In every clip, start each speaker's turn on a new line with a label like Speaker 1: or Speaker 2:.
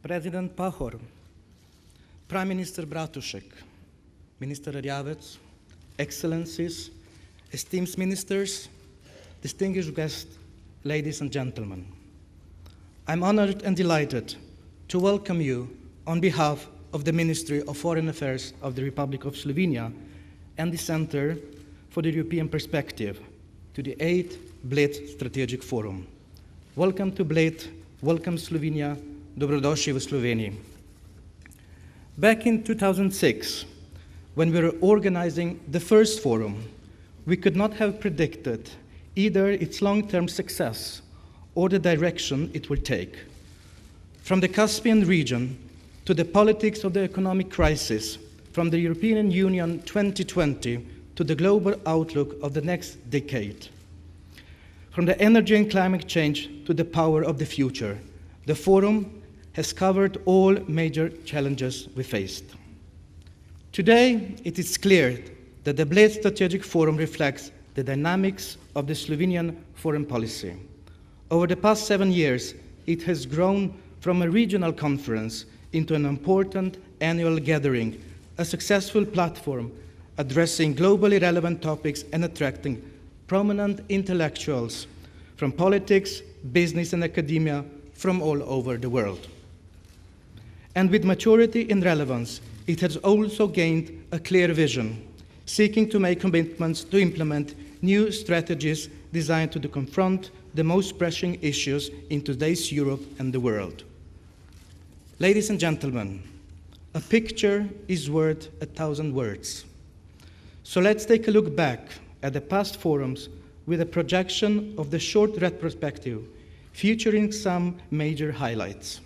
Speaker 1: President Pahor, Prime Minister Bratušek, Minister Rjavec, Excellencies, esteemed ministers, distinguished guests, ladies and gentlemen. I'm honored and delighted to welcome you on behalf of the Ministry of Foreign Affairs of the Republic of Slovenia and the Center for the European Perspective to the 8th Bled Strategic Forum. Welcome to Bled, welcome Slovenia, dobrodošli v Sloveniji. Back in 2006, when we were organizing the first forum, we could not have predicted either its long-term success or the direction it will take. From the Caspian region to the politics of the economic crisis, from the European Union 2020 to the global outlook of the next decade, from the energy and climate change to the power of the future, the forum has covered all major challenges we faced. Today, it is clear that the Bled Strategic Forum reflects the dynamics of the Slovenian foreign policy. Over the past 7 years, it has grown from a regional conference into an important annual gathering, a successful platform addressing globally relevant topics and attracting prominent intellectuals from politics, business, and academia from all over the world. And with maturity and relevance, it has also gained a clear vision, seeking to make commitments to implement new strategies designed to confront the most pressing issues in today's Europe and the world. Ladies and gentlemen, a picture is worth 1,000 words. So let's take a look back at the past forums with a projection of the short retrospective, featuring some major highlights.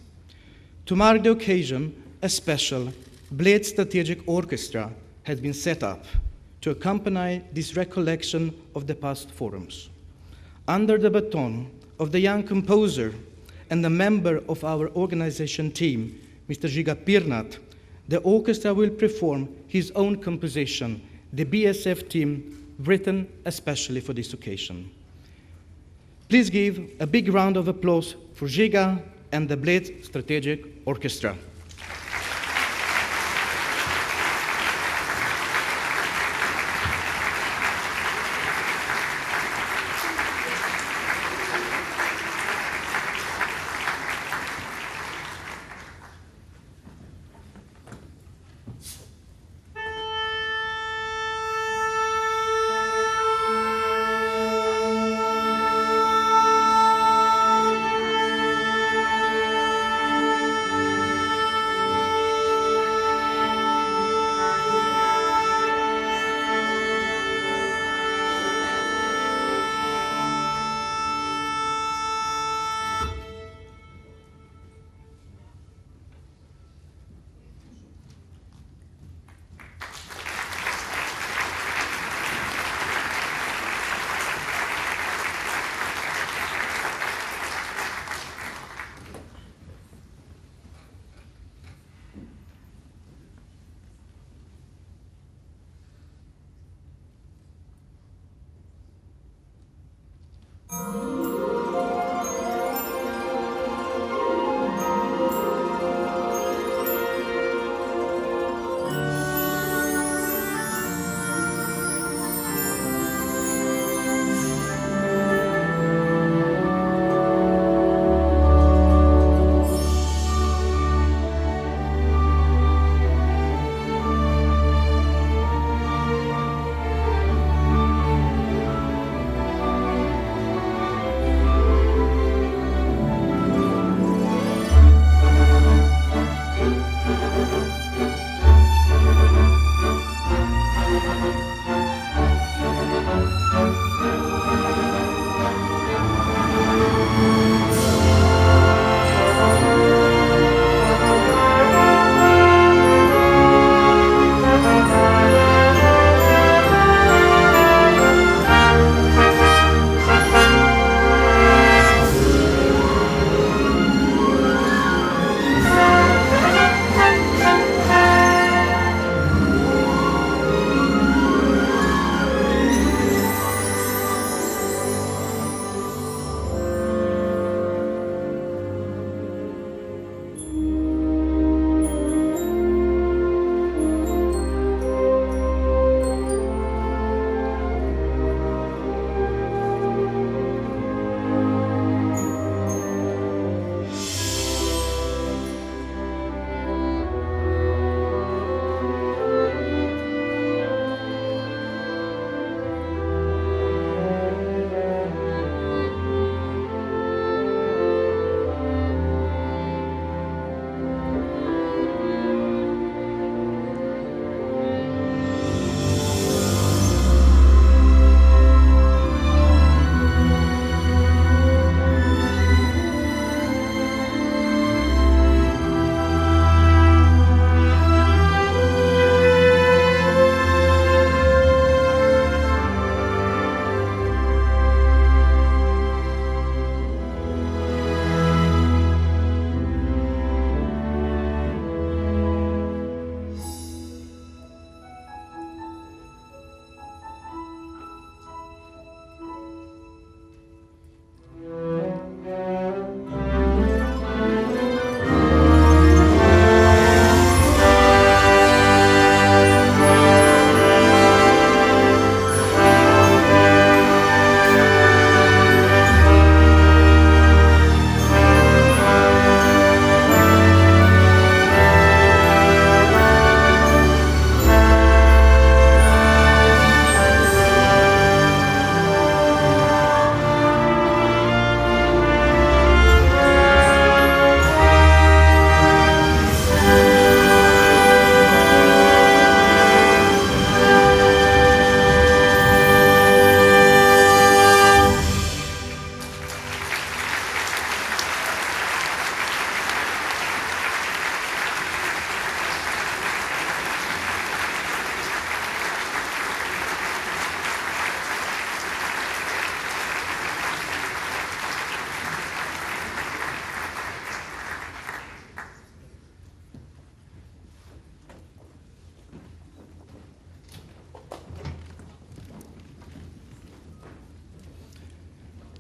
Speaker 1: To mark the occasion, a special Bled Strategic Orchestra has been set up to accompany this recollection of the past forums. Under the baton of the young composer and a member of our organization team, Mr. Žiga Pirnat, the orchestra will perform his own composition, the BSF theme, written especially for this occasion. Please give a big round of applause for Žiga and the Bled Strategic Orchestra.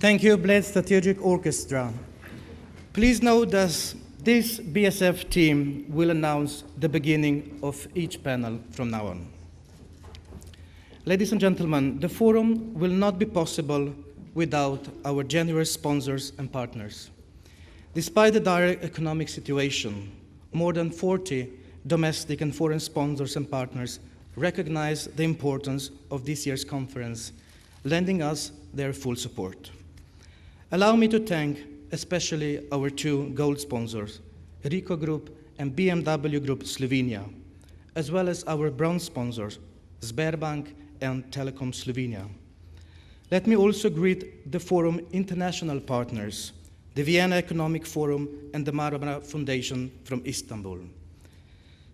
Speaker 1: Thank you, Bled Strategic Orchestra. Please note that this BSF team will announce the beginning of each panel from now on. Ladies and gentlemen, the forum will not be possible without our generous sponsors and partners. Despite the dire economic situation, more than 40 domestic and foreign sponsors and partners recognize the importance of this year's conference, lending us their full support. Allow me to thank especially our two gold sponsors, Rico Group and BMW Group Slovenia, as well as our bronze sponsors, Sberbank and Telekom Slovenia. Let me also greet the forum international partners, the Vienna Economic Forum and the Marmara Foundation from Istanbul.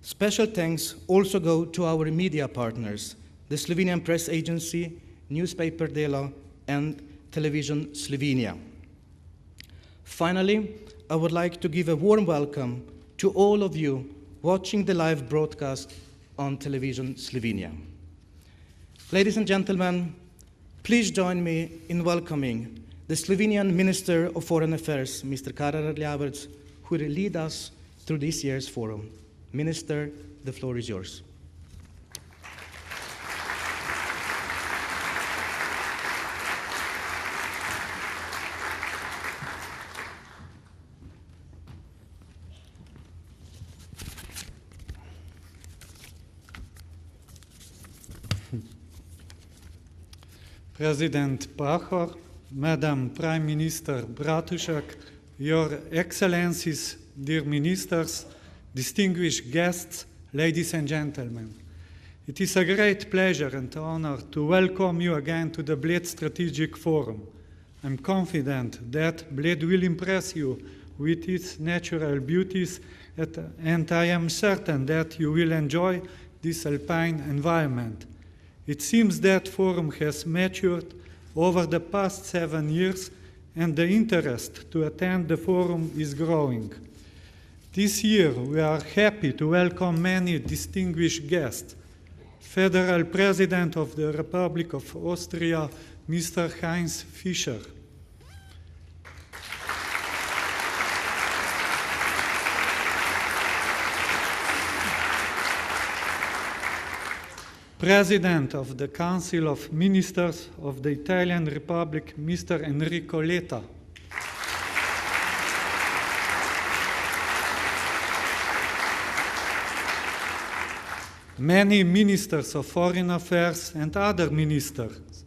Speaker 1: Special thanks also go to our media partners, the Slovenian Press Agency, Newspaper Delo, and Television Slovenia. Finally, I would like to give a warm welcome to all of you watching the live broadcast on Television Slovenia. Ladies and gentlemen, please join me in welcoming the Slovenian Minister of Foreign Affairs, Mr. Karel Erljavec, who will lead us through this year's forum. Minister, the floor is yours.
Speaker 2: President Pahor, Madam Prime Minister Bratušek, Your Excellencies, dear ministers, distinguished guests, ladies and gentlemen. It is a great pleasure and honor to welcome you again to the Bled Strategic Forum. I'm confident that Bled will impress you with its natural beauties, and I am certain that you will enjoy this alpine environment. It seems that forum has matured over the past 7 years, and the interest to attend the forum is growing. This year, we are happy to welcome many distinguished guests. Federal President of the Republic of Austria, Mr. Heinz Fischer. President of the Council of Ministers of the Italian Republic, Mr. Enrico Letta. Many ministers of foreign affairs and other ministers,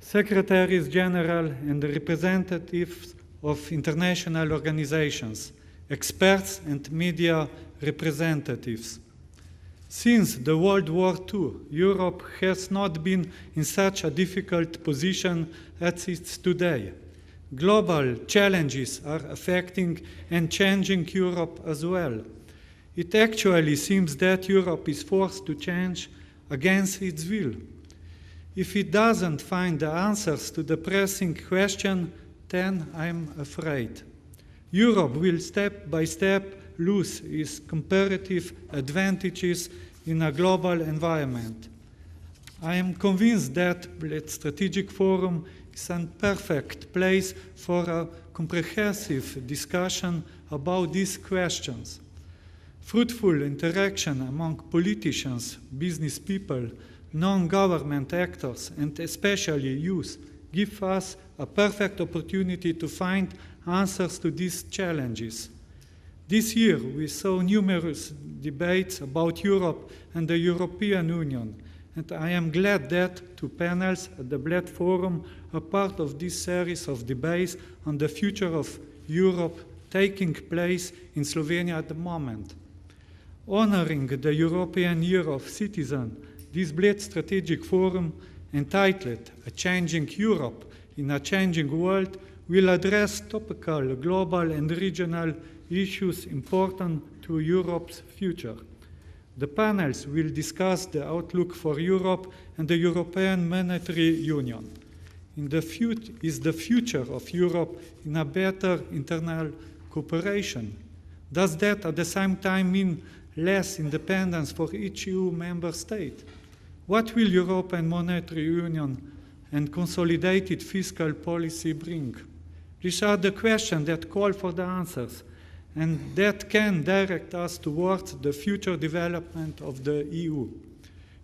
Speaker 2: secretaries general and representatives of international organizations, experts and media representatives. Since the World War II, Europe has not been in such a difficult position as it's today. Global challenges are affecting and changing Europe as well. It actually seems that Europe is forced to change against its will. If it doesn't find the answers to the pressing question, then I'm afraid Europe will step by step lose its comparative advantages in a global environment. I am convinced that the Strategic Forum is a perfect place for a comprehensive discussion about these questions. Fruitful interaction among politicians, business people, non-government actors, and especially youth give us a perfect opportunity to find answers to these challenges. This year, we saw numerous debates about Europe and the European Union, and I am glad that 2 panels at the Bled Forum are part of this series of debates on the future of Europe taking place in Slovenia at the moment. Honoring the European Year of Citizen, this Bled Strategic Forum, entitled A Changing Europe in a Changing World, will address topical, global and regional issues important to Europe's future. The panels will discuss the outlook for Europe and the European Monetary Union. Is the future of Europe in a better internal cooperation? Does that at the same time mean less independence for each EU member state? What will European Monetary Union and consolidated fiscal policy bring? These are the questions that call for the answers, and that can direct us towards the future development of the EU.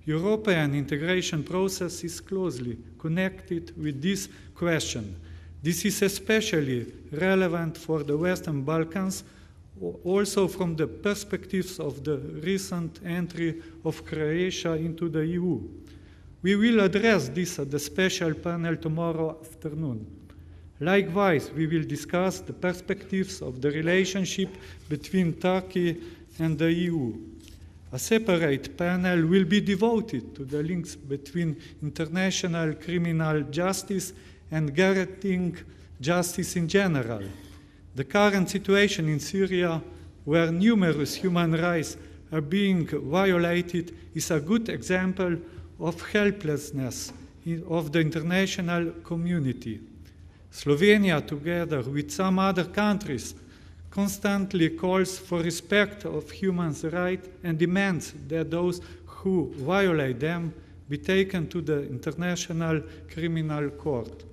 Speaker 2: European integration process is closely connected with this question. This is especially relevant for the Western Balkans, also from the perspectives of the recent entry of Croatia into the EU. We will address this at the special panel tomorrow afternoon. Likewise, we will discuss the perspectives of the relationship between Turkey and the EU. A separate panel will be devoted to the links between international criminal justice and guaranteeing justice in general. The current situation in Syria, where numerous human rights are being violated, is a good example of helplessness of the international community. Slovenia, together with some other countries, constantly calls for respect of human rights and demands that those who violate them be taken to the International Criminal Court.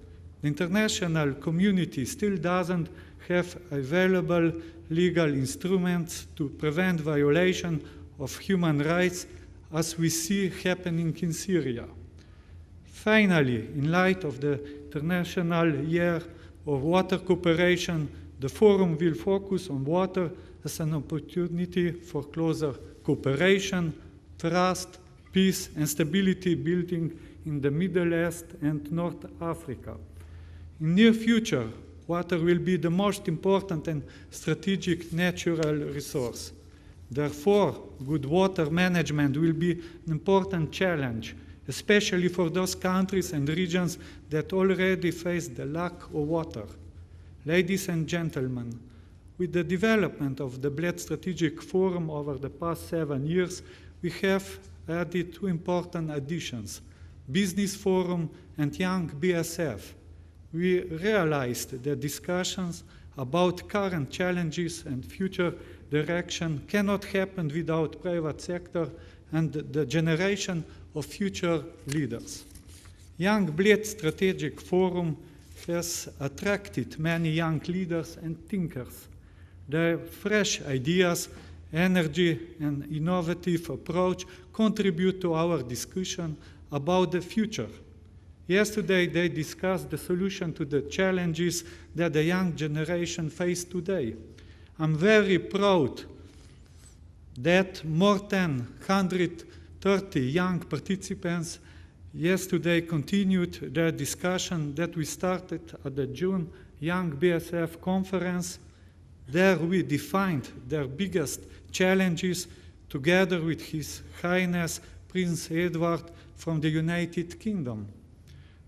Speaker 2: The international community still doesn't have available legal instruments to prevent violation of human rights, as we see happening in Syria. Finally, in light of the International Year of Water Cooperation, the Forum will focus on water as an opportunity for closer cooperation, trust, peace, and stability building in the Middle East and North Africa. In the near future, water will be the most important and strategic natural resource. Therefore, good water management will be an important challenge, especially for those countries and regions that already face the lack of water. Ladies and gentlemen, with the development of the Bled Strategic Forum over the past 7 years, we have added 2 important additions, Business Forum and Young BSF. We realized that discussions about current challenges and future direction cannot happen without private sector and the generation of future leaders. Young Bled Strategic Forum has attracted many young leaders and thinkers. Their fresh ideas, energy, and innovative approach contribute to our discussion about the future. Yesterday, they discussed the solution to the challenges that the young generation face today. I'm very proud that more than 130 young participants yesterday continued their discussion that we started at the June Young BSF conference. There we defined their biggest challenges together with His Highness Prince Edward from the United Kingdom.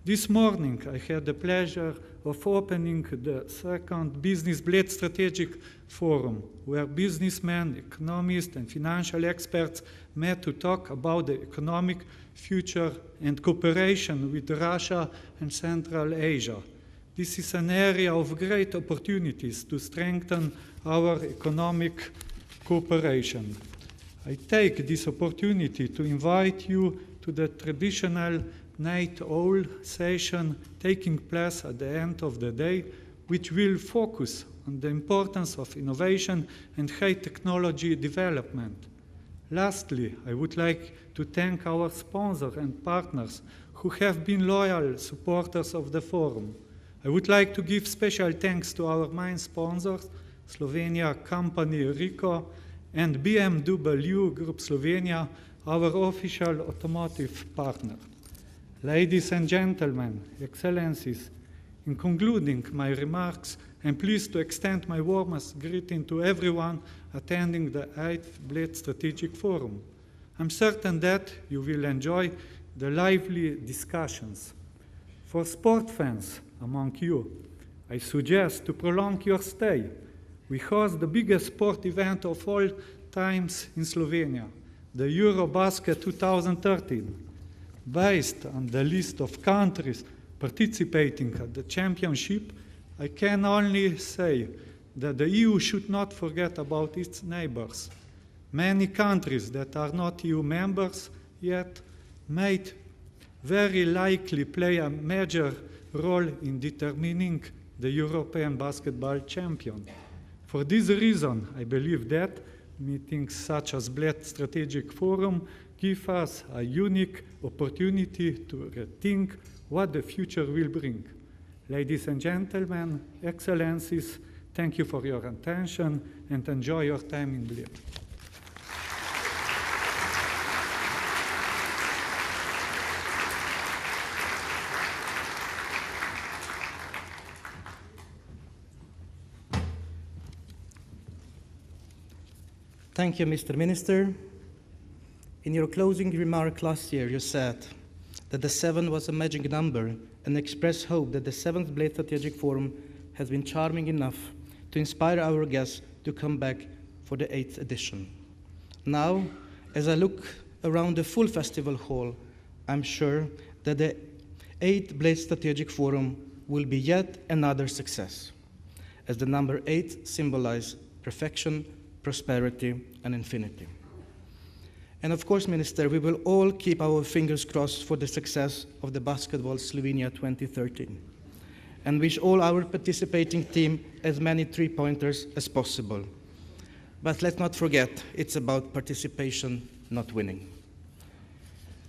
Speaker 2: This morning I had the pleasure of opening the second Business Bled Strategic Forum, where businessmen, economists, and financial experts met to talk about the economic future and cooperation with Russia and Central Asia. This is an area of great opportunities to strengthen our economic cooperation. I take this opportunity to invite you to the traditional night owl session taking place at the end of the day, which will focus on the importance of innovation and high technology development. Lastly, I would like to thank our sponsors and partners who have been loyal supporters of the forum. I would like to give special thanks to our main sponsors, Slovenia company Rico and BMW Group Slovenia, our official automotive partner. Ladies and gentlemen, Excellencies, in concluding my remarks, I'm pleased to extend my warmest greeting to everyone attending the 8th Bled Strategic Forum. I'm certain that you will enjoy the lively discussions. For sport fans among you, I suggest to prolong your stay. We host the biggest sport event of all times in Slovenia, the Eurobasket 2013. Based on the list of countries participating at the championship, I can only say that the EU should not forget about its neighbors. Many countries that are not EU members yet made very likely play a major role in determining the European basketball champion. For this reason, I believe that meetings such as Bled Strategic Forum give us a unique opportunity to rethink what the future will bring. Ladies and gentlemen, excellencies, thank you for your attention and enjoy your time in Bled.
Speaker 1: Thank you, Mr. Minister. In your closing remark last year, you said that the 7 was a magic number and expressed hope that the 7th Bled Strategic Forum has been charming enough to inspire our guests to come back for the 8th edition. Now, as I look around the full festival hall, I'm sure that the 8th Bled Strategic Forum will be yet another success, as the number 8 symbolizes perfection, prosperity, and infinity. And of course, Minister, we will all keep our fingers crossed for the success of the Basketball Slovenia 2013 and wish all our participating team as many three-pointers as possible. But let's not forget, it's about participation, not winning.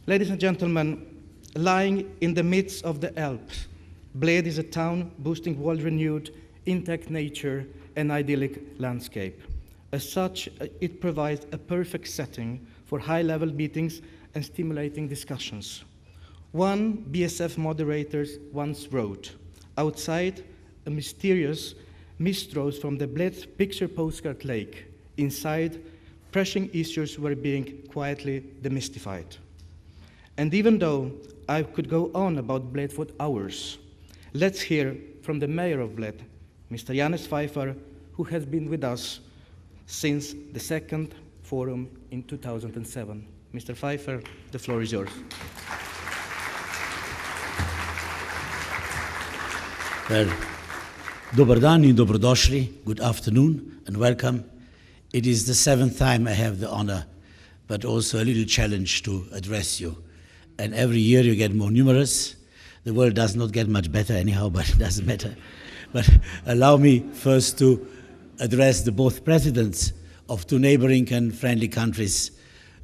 Speaker 1: Ladies and gentlemen, lying in the midst of the Alps, Bled is a town boasting world-renewed, intact nature and idyllic landscape. As such, it provides a perfect setting for high-level meetings and stimulating discussions. One BSF moderator once wrote, "Outside, a mysterious mist rose from the Bled picture postcard lake. Inside, pressing issues were being quietly demystified." And even though I could go on about Bled for hours, let's hear from the mayor of Bled, Mr. Janez Pfeiffer, who has been with us since the 2nd forum in 2007. Mr. Pfeiffer, the floor is yours.
Speaker 3: Well, dobar dan in dobrodošli, good afternoon and welcome. It is the 7th time I have the honor, but also a little challenge to address you. And every year you get more numerous. The world does not get much better anyhow, but it doesn't matter. But allow me first to address the both presidents of 2 neighboring and friendly countries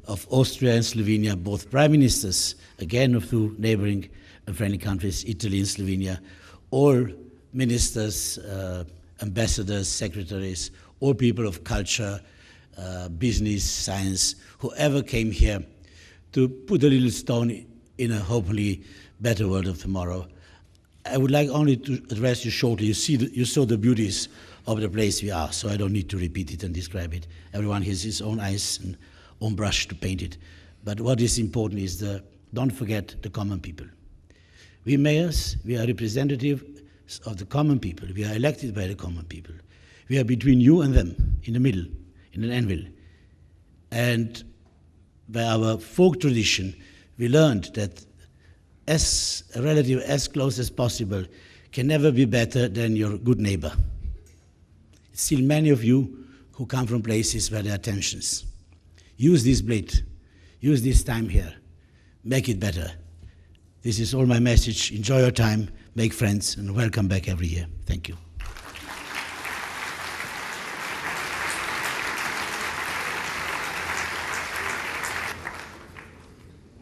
Speaker 3: of Austria and Slovenia, both prime ministers, again of 2 neighboring and friendly countries, Italy and Slovenia, all ministers, ambassadors, secretaries, all people of culture, business, science, whoever came here to put a little stone in a hopefully better world of tomorrow. I would like only to address you shortly. You saw the beauties of the place we are, so I don't need to repeat it and describe it. Everyone has his own eyes and own brush to paint it. But what is important is don't forget the common people. We mayors, we are representatives of the common people. We are elected by the common people. We are between you and them, in the middle, in an anvil. And by our folk tradition, we learned that as a relative as close as possible can never be better than your good neighbor. Still many of you who come from places where there are tensions. Use this Bled, use this time here, make it better. This is all my message. Enjoy your time, make friends, and welcome back every year. Thank you.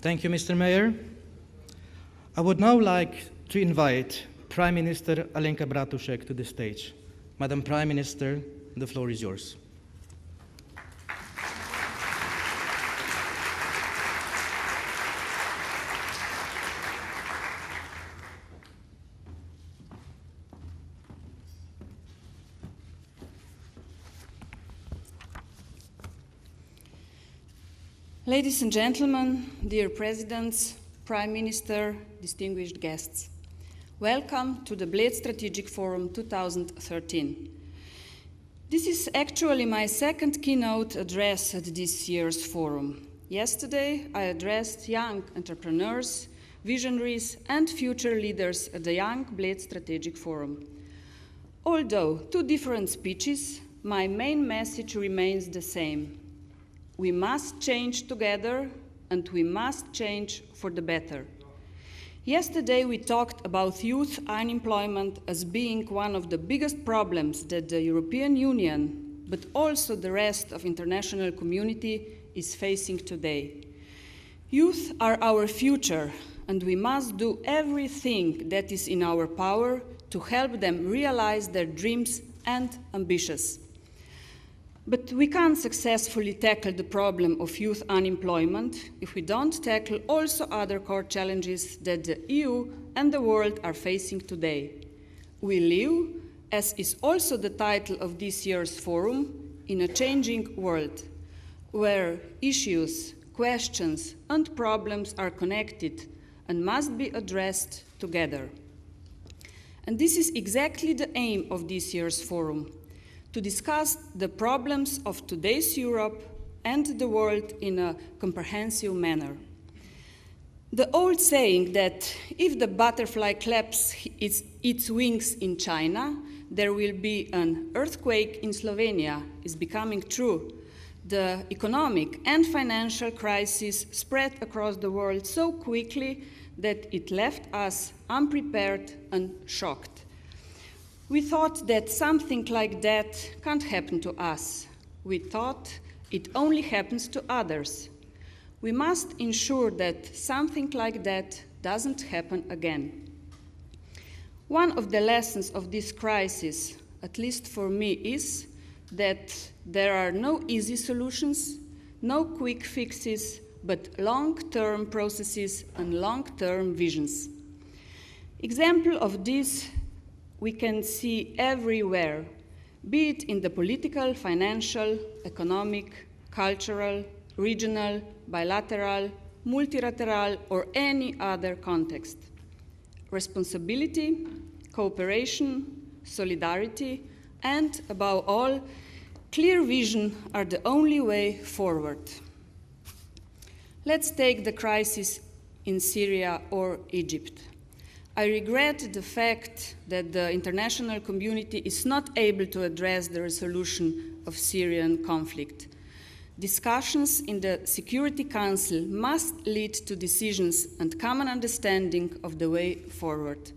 Speaker 1: Thank you, Mr. Mayor. I would now like to invite Prime Minister Alenka Bratušek to the stage. Madam Prime Minister, the floor is yours.
Speaker 4: Ladies and gentlemen, dear presidents, Prime Minister, distinguished guests, welcome to the Bled Strategic Forum 2013. This is actually my 2nd keynote address at this year's forum. Yesterday, I addressed young entrepreneurs, visionaries, and future leaders at the Young Bled Strategic Forum. Although 2 different speeches, my main message remains the same. We must change together, and we must change for the better. Yesterday we talked about youth unemployment as being one of the biggest problems that the European Union, but also the rest of the international community, is facing today. Youth are our future, and we must do everything that is in our power to help them realize their dreams and ambitions. But we can't successfully tackle the problem of youth unemployment if we don't tackle also other core challenges that the EU and the world are facing today. We live, as is also the title of this year's forum, in a changing world, where issues, questions, and problems are connected and must be addressed together. And this is exactly the aim of this year's forum, to discuss the problems of today's Europe and the world in a comprehensive manner. The old saying that if the butterfly claps its wings in China, there will be an earthquake in Slovenia is becoming true. The economic and financial crisis spread across the world so quickly that it left us unprepared and shocked. We thought that something like that can't happen to us. We thought it only happens to others. We must ensure that something like that doesn't happen again. One of the lessons of this crisis, at least for me, is that there are no easy solutions, no quick fixes, but long-term processes and long-term visions. Example of this we can see everywhere, be it in the political, financial, economic, cultural, regional, bilateral, multilateral, or any other context. Responsibility, cooperation, solidarity, and above all, clear vision are the only way forward. Let's take the crisis in Syria or Egypt. I regret the fact that the international community is not able to address the resolution of Syrian conflict. Discussions in the Security Council must lead to decisions and common understanding of the way forward.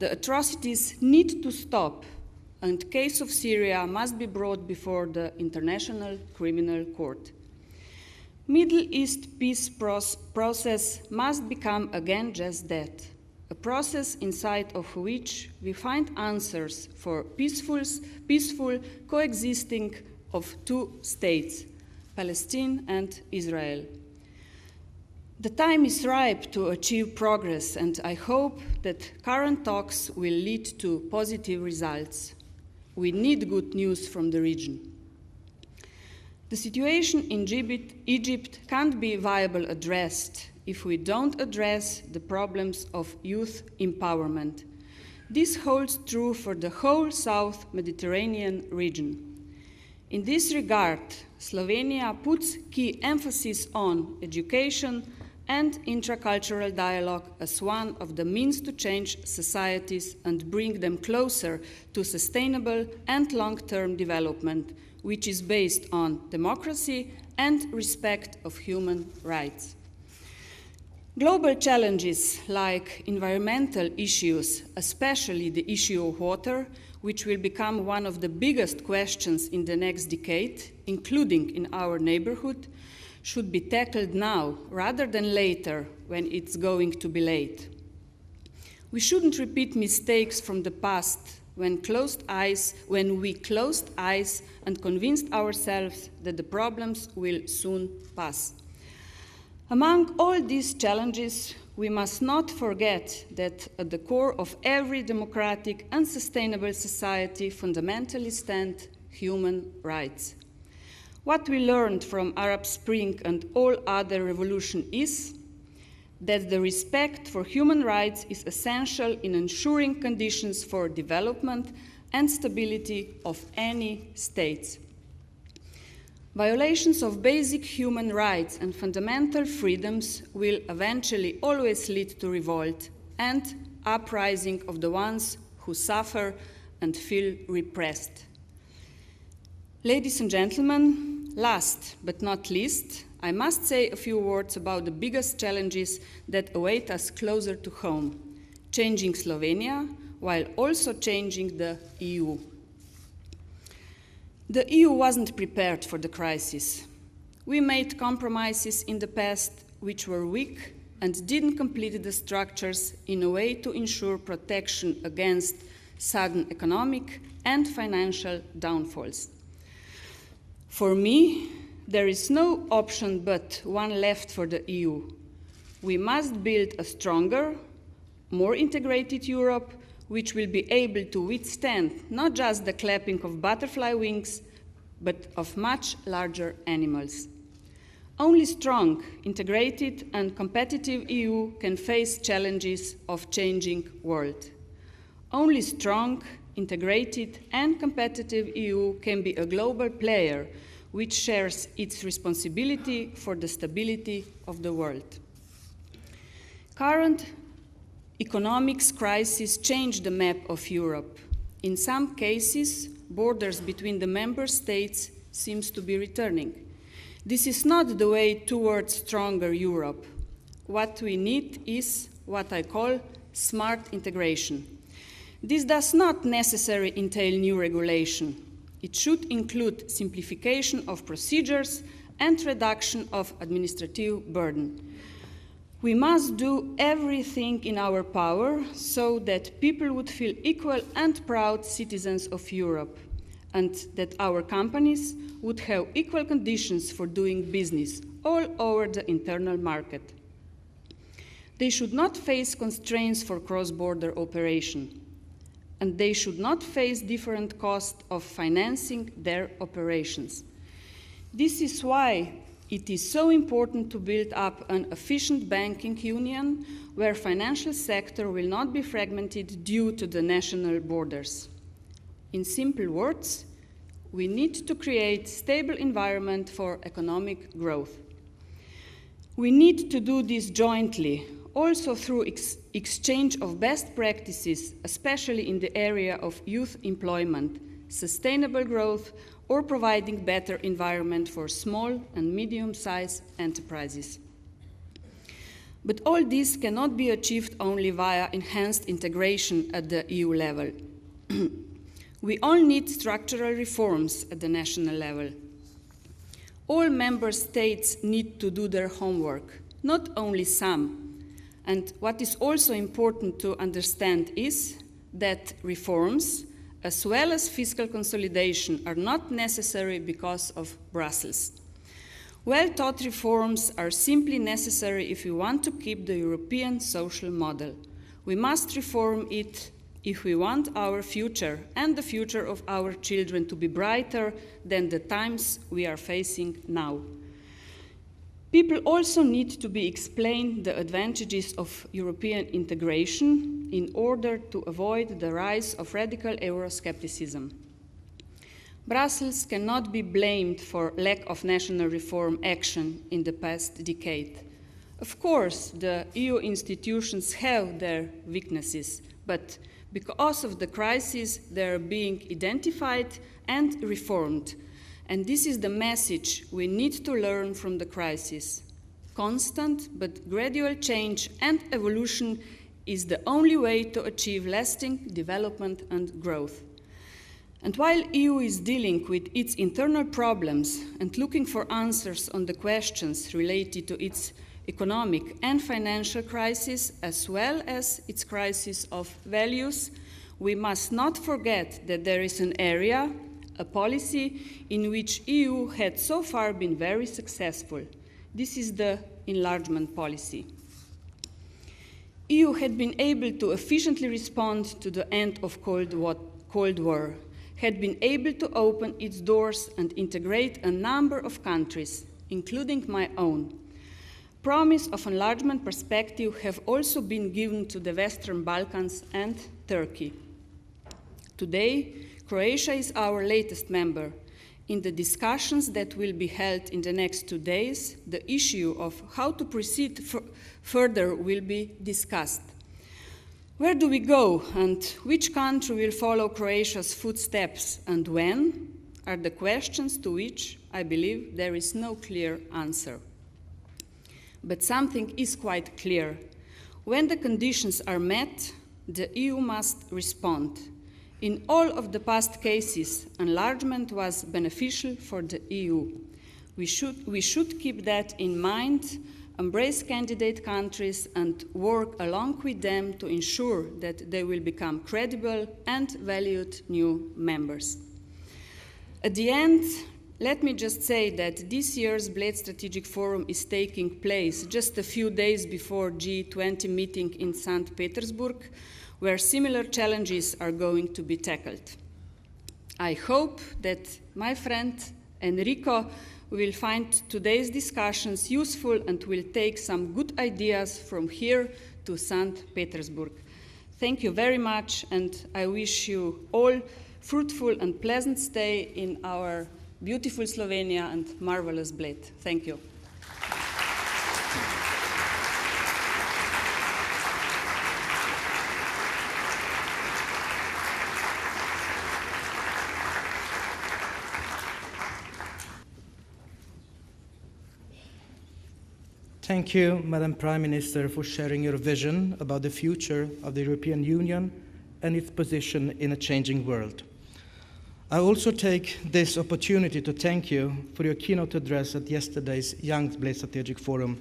Speaker 4: The atrocities need to stop, and the case of Syria must be brought before the International Criminal Court. Middle East peace process must become again just that, a process inside of which we find answers for peaceful coexisting of two states, Palestine and Israel. The time is ripe to achieve progress, and I hope that current talks will lead to positive results. We need good news from the region. The situation in Egypt can't be viably addressed if we don't address the problems of youth empowerment. This holds true for the whole South Mediterranean region. In this regard, Slovenia puts key emphasis on education and intracultural dialogue as one of the means to change societies and bring them closer to sustainable and long-term development, which is based on democracy and respect of human rights. Global challenges like environmental issues, especially the issue of water, which will become one of the biggest questions in the next decade, including in our neighborhood, should be tackled now rather than later when it's going to be late. We shouldn't repeat mistakes from the past when we closed eyes and convinced ourselves that the problems will soon pass. Among all these challenges, we must not forget that at the core of every democratic and sustainable society fundamentally stand human rights. What we learned from Arab Spring and all other revolutions is that the respect for human rights is essential in ensuring conditions for development and stability of any states. Violations of basic human rights and fundamental freedoms will eventually always lead to revolt and uprising of the ones who suffer and feel repressed. Ladies and gentlemen, last but not least, I must say a few words about the biggest challenges that await us closer to home, changing Slovenia while also changing the EU. The EU wasn't prepared for the crisis. We made compromises in the past which were weak and didn't complete the structures in a way to ensure protection against sudden economic and financial downfalls. For me, there is no option but one left for the EU. We must build a stronger, more integrated Europe, which will be able to withstand not just the clapping of butterfly wings, but of much larger animals. Only strong, integrated and competitive EU can face challenges of changing world. Only strong, integrated and competitive EU can be a global player which shares its responsibility for the stability of the world. Current economics crisis changed the map of Europe. In some cases, borders between the member states seems to be returning. This is not the way towards stronger Europe. What we need is what I call smart integration. This does not necessarily entail new regulation. It should include simplification of procedures and reduction of administrative burden. We must do everything in our power so that people would feel equal and proud citizens of Europe, and that our companies would have equal conditions for doing business all over the internal market. They should not face constraints for cross-border operation, and they should not face different costs of financing their operations. This is why it is so important to build up an efficient banking union where financial sector will not be fragmented due to the national borders. In simple words, we need to create a stable environment for economic growth. We need to do this jointly, also through exchange of best practices, especially in the area of youth employment, sustainable growth, or providing better environment for small and medium-sized enterprises. But all this cannot be achieved only via enhanced integration at the EU level. We all need structural reforms at the national level. All member states need to do their homework, not only some. And what is also important to understand is that reforms, as well as fiscal consolidation, are not necessary because of Brussels. Well-thought reforms are simply necessary if we want to keep the European social model. We must reform it if we want our future and the future of our children to be brighter than the times we are facing now. People also need to be explained the advantages of European integration in order to avoid the rise of radical Euroscepticism. Brussels cannot be blamed for lack of national reform action in the past decade. Of course, the EU institutions have their weaknesses, but because of the crisis, they are being identified and reformed. And this is the message we need to learn from the crisis. Constant but gradual change and evolution is the only way to achieve lasting development and growth. And while EU is dealing with its internal problems and looking for answers on the questions related to its economic and financial crisis, as well as its crisis of values, we must not forget that there is an area, a policy, in which EU had so far been very successful. This is the enlargement policy. EU had been able to efficiently respond to the end of Cold War, had been able to open its doors and integrate a number of countries, including my own. Promise of enlargement perspective have also been given to the Western Balkans and Turkey. Today, Croatia is our latest member. In the discussions that will be held in the next 2 days, the issue of how to proceed further will be discussed. Where do we go and which country will follow Croatia's footsteps and when are the questions to which I believe there is no clear answer. But something is quite clear. When the conditions are met, the EU must respond. In all of the past cases, enlargement was beneficial for the EU. We should keep that in mind, embrace candidate countries, and work along with them to ensure that they will become credible and valued new members. At the end, let me just say that this year's Bled Strategic Forum is taking place just a few days before G20 meeting in St. Petersburg, where similar challenges are going to be tackled. I hope that my friend Enrico will find today's discussions useful and will take some good ideas from here to St. Petersburg. Thank you very much, and I wish you all fruitful and pleasant stay in our beautiful Slovenia and marvelous Bled. Thank you.
Speaker 1: Thank you, Madam Prime Minister, for sharing your vision about the future of the European Union and its position in a changing world. I also take this opportunity to thank you for your keynote address at yesterday's Young Bled Strategic Forum,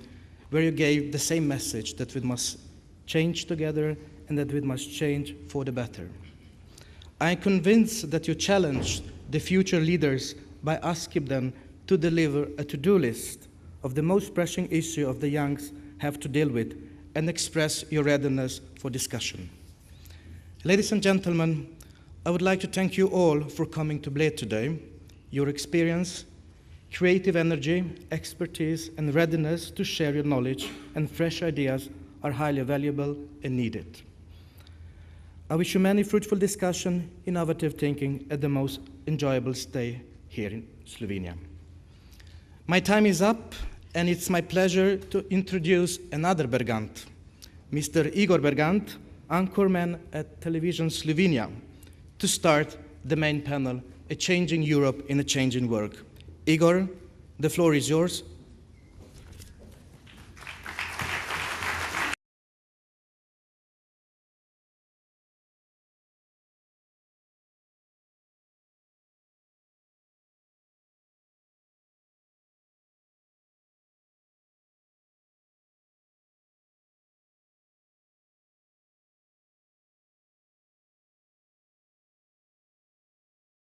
Speaker 1: where you gave the same message that we must change together and that we must change for the better. I am convinced that you challenged the future leaders by asking them to deliver a to-do list of the most pressing issue of the youngs have to deal with and express your readiness for discussion. Ladies and gentlemen, I would like to thank you all for coming to Bled today. Your experience, creative energy, expertise, and readiness to share your knowledge and fresh ideas are highly valuable and needed. I wish you many fruitful discussion, innovative thinking, and the most enjoyable stay here in Slovenia. My time is up, and it's my pleasure to introduce another Bergant, Mr. Igor Bergant, anchorman at Television Slovenia, to start the main panel, A Changing Europe in a Changing World. Igor, the floor is yours.